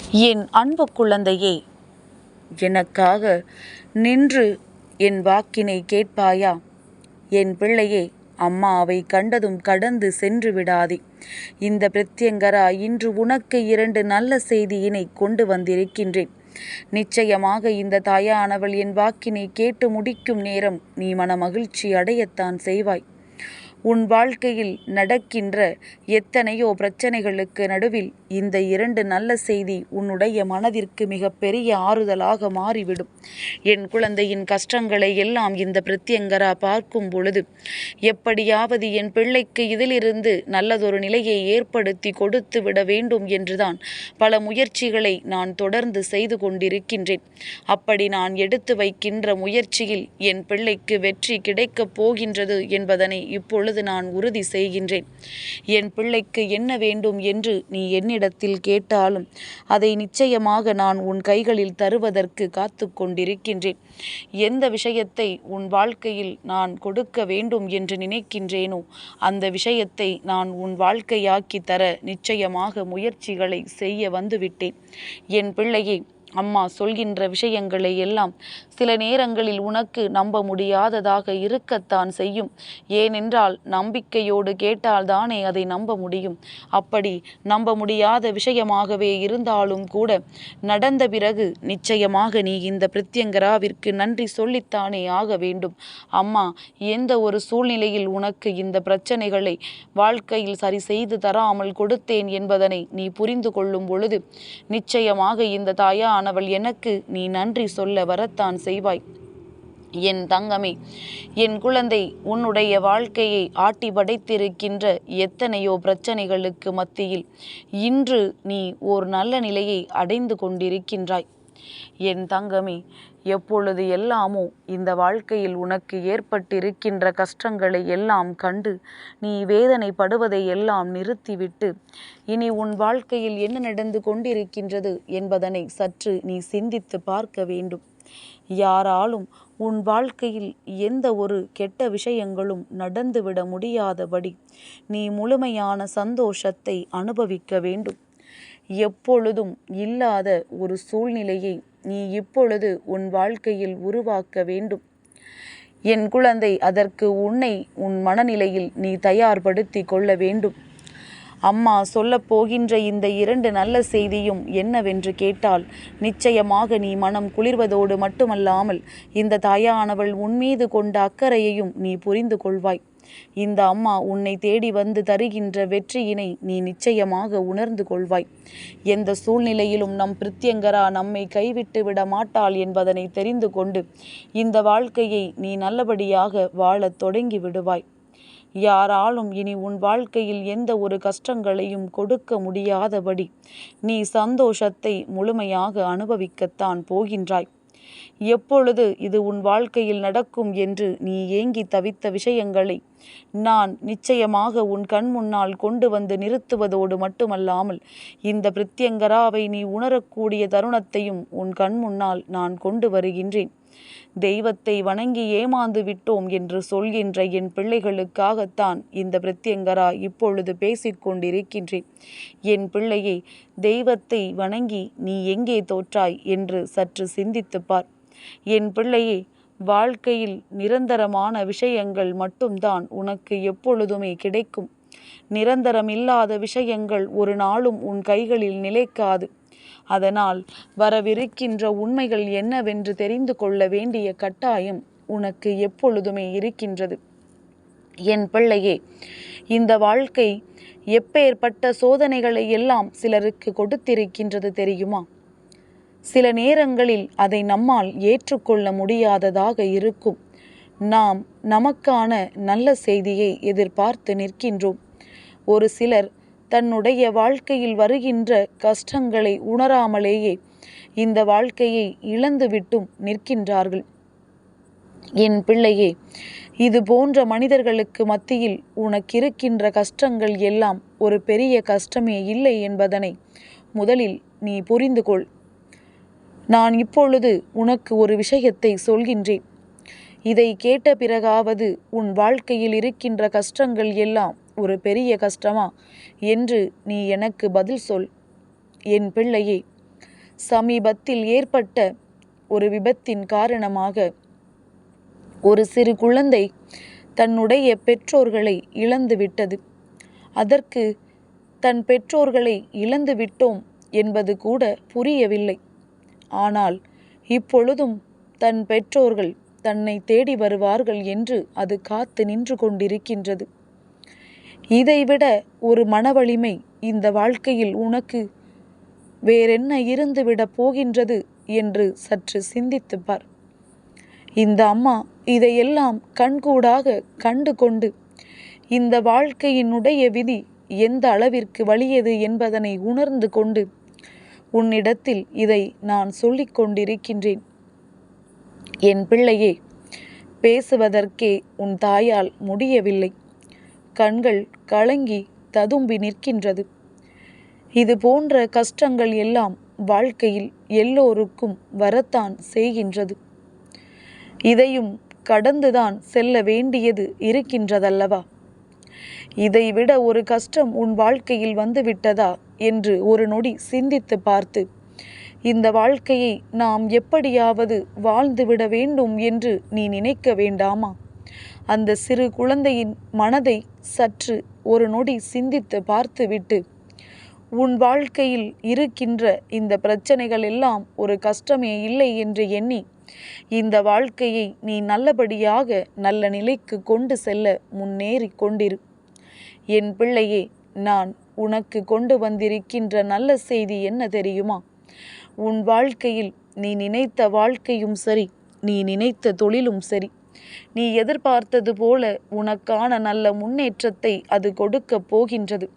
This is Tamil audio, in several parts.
என் அன்பு குழந்தையே, எனக்காக நின்று என் வாக்கினை கேட்பாயா? என் பிள்ளையே, அம்மாவை கண்டதும் கடந்து சென்று விடாதே. இந்த பிரத்யங்கரா இன்று உனக்கு 2 நல்ல செய்தியினை கொண்டு வந்திருக்கின்றேன். நிச்சயமாக இந்த தாயானவள் என் வாக்கினை கேட்டு முடிக்கும் நேரம் நீ மனமகிழ்ச்சி அடையத்தான் செய்வாய். உன் வாழ்க்கையில் நடக்கின்ற எத்தனையோ பிரச்சனைகளுக்கு நடுவில் இந்த 2 நல்ல செய்தி உன்னுடைய மனதிற்கு மிகப்பெரிய ஆறுதலாக மாறிவிடும். என் குழந்தையின் கஷ்டங்களை எல்லாம் இந்த பிரத்யங்கரா பார்க்கும் பொழுது எப்படியாவது என் பிள்ளைக்கு இதிலிருந்து நல்லதொரு நிலையை ஏற்படுத்தி கொடுத்து விட வேண்டும் என்றுதான் பல முயற்சிகளை நான் தொடர்ந்து செய்து கொண்டிருக்கின்றேன். அப்படி நான் எடுத்து வைக்கின்ற முயற்சியில் என் பிள்ளைக்கு வெற்றி கிடைக்கப் போகின்றது என்பதனை இப்பொழுது நான் உறுதி செய்கின்றேன். என் பிள்ளைக்கு என்ன வேண்டும் என்று நீ என்னிடத்தில் கேட்டாலும் அதை நிச்சயமாக நான் உன் கைகளில் தருவதற்கு காத்து கொண்டிருக்கின்றேன். எந்த விஷயத்தை உன் வாழ்க்கையில் நான் கொடுக்க வேண்டும் என்று நினைக்கின்றேனோ அந்த விஷயத்தை நான் உன் வாழ்க்கையாக்கி தர நிச்சயமாக முயற்சிகளை செய்ய வந்துவிட்டேன். என் பிள்ளையே, அம்மா சொல்கின்ற விஷயங்களை எல்லாம் சில நேரங்களில் உனக்கு நம்ப முடியாததாக இருக்கத்தான் செய்யும். ஏனென்றால் நம்பிக்கையோடு கேட்டால்தானே அதை நம்ப முடியும். அப்படி நம்ப முடியாத விஷயமாகவே இருந்தாலும் கூட நடந்த பிறகு நிச்சயமாக நீ இந்த பிரத்யங்கராவிற்கு நன்றி சொல்லித்தானே ஆக வேண்டும். அம்மா எந்த ஒரு சூழ்நிலையில் உனக்கு இந்த பிரச்சனைகளை வாழ்க்கையில் சரி செய்து தராமல் கொடுத்தேன் என்பதனை நீ புரிந்து கொள்ளும் பொழுது நிச்சயமாக இந்த தாயானவள் எனக்கு நீ நன்றி சொல்ல வரத்தான் செய்வாய். என் தங்கமே, என் குழந்தை, உன்னுடைய வாழ்க்கையை ஆட்டி படைத்திருக்கின்ற எத்தனையோ பிரச்சனைகளுக்கு மத்தியில் இன்று நீ ஓர் நல்ல நிலையை அடைந்து கொண்டிருக்கின்றாய். என் தங்கமே, எப்பொழுது எல்லாமோ இந்த வாழ்க்கையில் உனக்கு ஏற்பட்டிருக்கின்ற கஷ்டங்களை எல்லாம் கண்டு நீ வேதனைப்படுவதை எல்லாம் நிறுத்திவிட்டு இனி உன் வாழ்க்கையில் என்ன நடந்து கொண்டிருக்கின்றது என்பதனை சற்று நீ சிந்தித்து பார்க்க வேண்டும். யாராலும் உன் வாழ்க்கையில் எந்த ஒரு கெட்ட விஷயங்களும் நடந்துவிட முடியாதபடி நீ முழுமையான சந்தோஷத்தை அனுபவிக்க வேண்டும். எப்பொழுதும் இல்லாத ஒரு சூழ்நிலையை நீ இப்பொழுது உன் வாழ்க்கையில் உருவாக்க வேண்டும். என் குழந்தை, அதற்கு உன்னை உன் மனநிலையில் நீ தயார்படுத்தி கொள்ள வேண்டும். அம்மா சொல்லப் போகின்ற இந்த 2 நல்ல செய்தியும் என்னவென்று கேட்டால் நிச்சயமாக நீ மனம் குளிர்வதோடு மட்டுமல்லாமல் இந்த தாயானவள் உன்மீது கொண்ட அக்கறையையும் நீ புரிந்து கொள்வாய். இந்த அம்மா உன்னை தேடி வந்து தருகின்ற வெற்றியினை நீ நிச்சயமாக உணர்ந்து கொள்வாய். எந்த சூழ்நிலையிலும் நம் பிரத்யங்கரா நம்மை கைவிட்டு விட மாட்டாள் என்பதனை தெரிந்து கொண்டு இந்த வாழ்க்கையை நீ நல்லபடியாக வாழத் தொடங்கி விடுவாய். யாராலும் இனி உன் வாழ்க்கையில் எந்த ஒரு கஷ்டங்களையும் கொடுக்க முடியாதபடி நீ சந்தோஷத்தை முழுமையாக அனுபவிக்கத்தான் போகின்றாய். எப்பொழுது இது உன் வாழ்க்கையில் நடக்கும் என்று நீ ஏங்கி தவித்த விஷயங்களை நான் நிச்சயமாக உன் கண் முன்னால் கொண்டு வந்து நிறுத்துவதோடு மட்டுமல்லாமல் இந்த பிரத்யங்கராவை நீ உணரக்கூடிய தருணத்தையும் உன் கண் முன்னால் நான் கொண்டு வருகின்றேன். தெய்வத்தை வணங்கி ஏமாந்து விட்டோம் என்று சொல்கின்ற என் பிள்ளைகளுக்காகத்தான் இந்த பிரத்யங்கரா இப்பொழுது பேசிக்கொண்டிருக்கின்றேன். என் பிள்ளையை, தெய்வத்தை வணங்கி நீ எங்கே தோற்றாய் என்று சற்று சிந்தித்துப்பார். என் பிள்ளையே, வாழ்க்கையில் நிரந்தரமான விஷயங்கள் மட்டும்தான் உனக்கு எப்பொழுதுமே கிடைக்கும். நிரந்தரமில்லாத விஷயங்கள் ஒரு நாளும் உன் கைகளில் நிலைக்காது. அதனால் வரவிருக்கின்ற உண்மைகள் என்னவென்று தெரிந்து கொள்ள வேண்டிய கட்டாயம் உனக்கு எப்பொழுதுமே இருக்கின்றது. என் பிள்ளையே, இந்த வாழ்க்கை எப்பேற்பட்ட சோதனைகளை எல்லாம் சிலருக்கு கொடுத்திருக்கின்றது தெரியுமா? சில நேரங்களில் அதை நம்மால் ஏற்றுக்கொள்ள முடியாததாக இருக்கும். நாம் நமக்கான நல்ல செய்தியை எதிர்பார்த்து நிற்கின்றோம். ஒரு சிலர் தன்னுடைய வாழ்க்கையில் வருகின்ற கஷ்டங்களை உணராமலேயே இந்த வாழ்க்கையை இழந்துவிட்டும் நிற்கின்றார்கள். என் பிள்ளையே, இது போன்ற மனிதர்களுக்கு மத்தியில் உனக்கிருக்கின்ற கஷ்டங்கள் எல்லாம் ஒரு பெரிய கஷ்டமே இல்லை என்பதனை முதலில் நீ புரிந்து கொள். நான் இப்பொழுது உனக்கு ஒரு விஷயத்தை சொல்கின்றேன். இதை கேட்ட பிறகாவது உன் வாழ்க்கையில் இருக்கின்ற கஷ்டங்கள் எல்லாம் ஒரு பெரிய கஷ்டமா என்று நீ எனக்கு பதில் சொல். என் பிள்ளையே, சமீபத்தில் ஏற்பட்ட ஒரு விபத்தின் காரணமாக ஒரு சிறு குழந்தை தன்னுடைய பெற்றோர்களை இழந்துவிட்டது. அதற்கு தன் பெற்றோர்களை இழந்து விட்டோம் என்பது கூட புரியவில்லை. ஆனால் இப்பொழுதும் தன் பெற்றோர்கள் தன்னை தேடி வருவார்கள் என்று அது காத்து நின்று கொண்டிருக்கின்றது. இதைவிட ஒரு மனவலிமை இந்த வாழ்க்கையில் உனக்கு வேறென்ன இருந்துவிடப் போகின்றது என்று சற்று சிந்தித்துப் பார். இந்த அம்மா இதையெல்லாம் கண்கூடாக கண்டு கொண்டு இந்த வாழ்க்கையினுடைய விதி எந்த அளவிற்கு வலியது என்பதனை உணர்ந்து கொண்டு உன்னிடத்தில் இதை நான் சொல்லிக் கொண்டிருக்கின்றேன். என் பிள்ளையே, பேசுவதற்கே உன் தாயால் முடியவில்லை. கண்கள் கலங்கி ததும்பி நிற்கின்றது. இது போன்ற கஷ்டங்கள் எல்லாம் வாழ்க்கையில் எல்லோருக்கும் வரத்தான் செய்கின்றது. இதையும் கடந்துதான் செல்ல வேண்டியது இருக்கின்றதல்லவா? இதைவிட ஒரு கஷ்டம் உன் வாழ்க்கையில் வந்துவிட்டதா என்று ஒரு நொடி சிந்தித்து பார்த்து, இந்த வாழ்க்கையை நாம் எப்படியாவது வாழ்ந்துவிட வேண்டும் என்று நீ நினைக்க வேண்டாமா? அந்த சிறு குழந்தையின் மனதை சற்று ஒரு நொடி சிந்தித்து பார்த்துவிட்டு, உன் வாழ்க்கையில் இருக்கின்ற இந்த பிரச்சனைகள் எல்லாம் ஒரு கஷ்டமே இல்லை என்று எண்ணி இந்த வாழ்க்கையை நீ நல்லபடியாக நல்ல நிலைக்கு கொண்டு செல்ல முன்னேறி கொண்டிரு. என் பிள்ளையே, நான் உனக்கு கொண்டு வந்திருக்கின்ற நல்ல செய்தி என்ன தெரியுமா? உன் வாழ்க்கையில் நீ நினைத்த வாழ்க்கையும் சரி, நீ நினைத்த தொழிலும் சரி, நீ எதிர்பார்த்தது போல உனக்கான நல்ல முன்னேற்றத்தை அது கொடுக்க போகின்றது.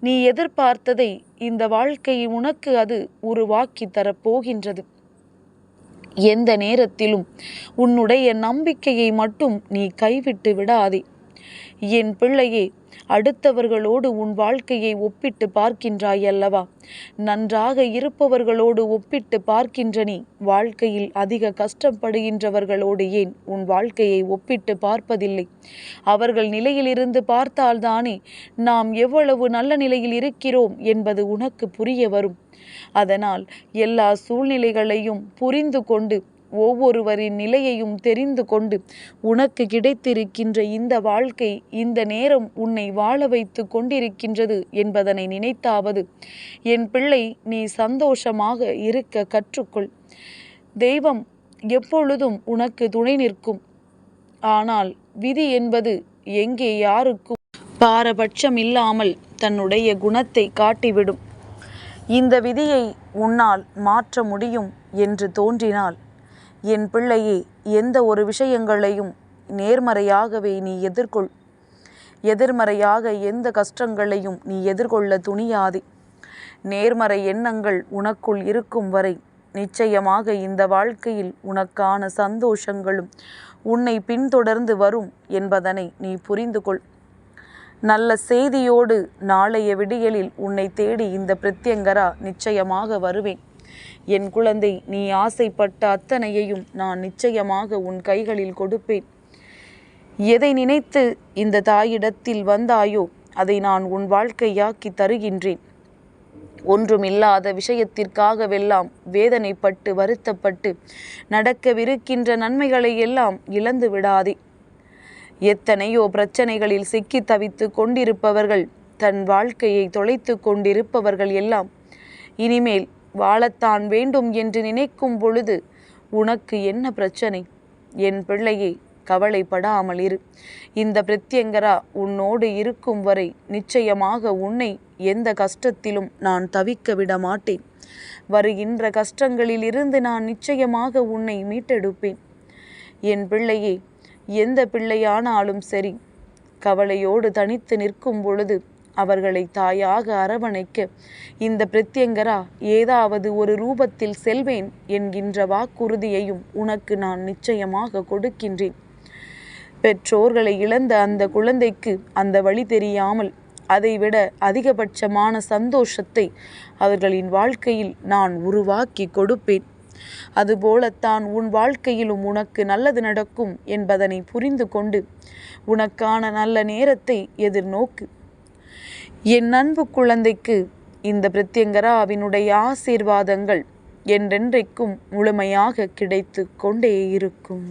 நீ எதிர்பார்த்ததை இந்த வாழ்க்கை உனக்கு அது உருவாக்கி தரப்போகின்றது. எந்த நேரத்திலும் உன்னுடைய நம்பிக்கையை மட்டும் நீ கைவிட்டு விடாதே. என் பிள்ளையே, அடுத்தவர்களோடு உன் வாழ்க்கையை ஒப்பிட்டு பார்க்கின்றாய் அல்லவா? நன்றாக இருப்பவர்களோடு ஒப்பிட்டு பார்க்கின்ற நீ வாழ்க்கையில் அதிக கஷ்டப்படுகின்றவர்களோடு ஏன் உன் வாழ்க்கையை ஒப்பிட்டு பார்ப்பதில்லை? அவர்கள் நிலையிலிருந்து பார்த்தால்தானே நாம் எவ்வளவு நல்ல நிலையில் இருக்கிறோம் என்பது உனக்கு புரிய வரும். அதனால் எல்லா சூழ்நிலைகளையும் புரிந்து கொண்டு, ஒவ்வொருவரின் நிலையையும் தெரிந்து கொண்டு, உனக்கு கிடைத்திருக்கின்ற இந்த வாழ்க்கை இந்த நேரம் உன்னை வாழ வைத்து கொண்டிருக்கின்றது என்பதனை நினைத்தாவது என் பிள்ளை நீ சந்தோஷமாக இருக்க கற்றுக்கொள். தெய்வம் எப்பொழுதும் உனக்கு துணை நிற்கும். ஆனால் விதி என்பது எங்கே யாருக்கும் பாரபட்சம் இல்லாமல் தன்னுடைய குணத்தை காட்டிவிடும். இந்த விதியை உன்னால் மாற்ற முடியும் என்று தோன்றினால் என் பிள்ளையே, எந்த ஒரு விஷயங்களையும் நேர்மறையாகவே நீ எதிர்கொள். எதிர்மறையாக எந்த கஷ்டங்களையும் நீ எதிர்கொள்ள துணியாதே. நேர்மறை எண்ணங்கள் உனக்குள் இருக்கும் வரை நிச்சயமாக இந்த வாழ்க்கையில் உனக்கான சந்தோஷங்களும் உன்னை பின்தொடர்ந்து வரும் என்பதனை நீ புரிந்து கொள். நல்ல செய்தியோடு நாளைய விடியலில் உன்னை தேடி இந்த பிரத்யங்கரா நிச்சயமாக வருவேன். என் குழந்தை, நீ ஆசைப்பட்ட அத்தனையையும் நான் நிச்சயமாக உன் கைகளில் கொடுப்பேன். எதை நினைத்து இந்த தாயிடத்தில் வந்தாயோ அதை நான் உன் வாழ்க்கையாக்கி தருகின்றேன். ஒன்றுமில்லாத விஷயத்திற்காகவெல்லாம் வேதனைப்பட்டு வருத்தப்பட்டு நடக்கவிருக்கின்ற நன்மைகளை எல்லாம் இழந்து விடாதே. எத்தனையோ பிரச்சனைகளில் சிக்கி தவித்து கொண்டிருப்பவர்கள், தன் வாழ்க்கையை தொலைத்து கொண்டிருப்பவர்கள் எல்லாம் இனிமேல் வாழத்தான் வேண்டும் என்று நினைக்கும் பொழுது உனக்கு என்ன பிரச்சனை? என் பிள்ளையே, கவலைப்படாமல் இரு. இந்த பிரத்யங்கரா உன்னோடு இருக்கும் வரை நிச்சயமாக உன்னை எந்த கஷ்டத்திலும் நான் தவிக்க விட மாட்டேன். வருகின்ற கஷ்டங்களில் இருந்து நான் நிச்சயமாக உன்னை மீட்டெடுப்பேன். என் பிள்ளையே, எந்த பிள்ளையானாலும் சரி, கவலையோடு தனித்து நிற்கும் பொழுது அவர்களை தாயாக அரவணைக்க இந்த பிரத்யங்கரா ஏதாவது ஒரு ரூபத்தில் செல்வேன் என்கின்ற வாக்குறுதியையும் உனக்கு நான் நிச்சயமாக கொடுக்கின்றேன். பெற்றோர்களை இழந்த அந்த குழந்தைக்கு அந்த வழி தெரியாமல் அதைவிட அதிகபட்சமான சந்தோஷத்தை அவர்களின் வாழ்க்கையில் நான் உருவாக்கி கொடுப்பேன். அதுபோலத்தான் உன் வாழ்க்கையிலும் உனக்கு நல்லது நடக்கும் என்பதனை புரிந்து கொண்டு உனக்கான நல்ல நேரத்தை எதிர்நோக்கு. என் அன்பு குழந்தைக்கு இந்த பிரத்யங்கராவினுடைய ஆசீர்வாதங்கள் என்றென்றைக்கும் முழுமையாக கிடைத்து கொண்டே இருக்கும்.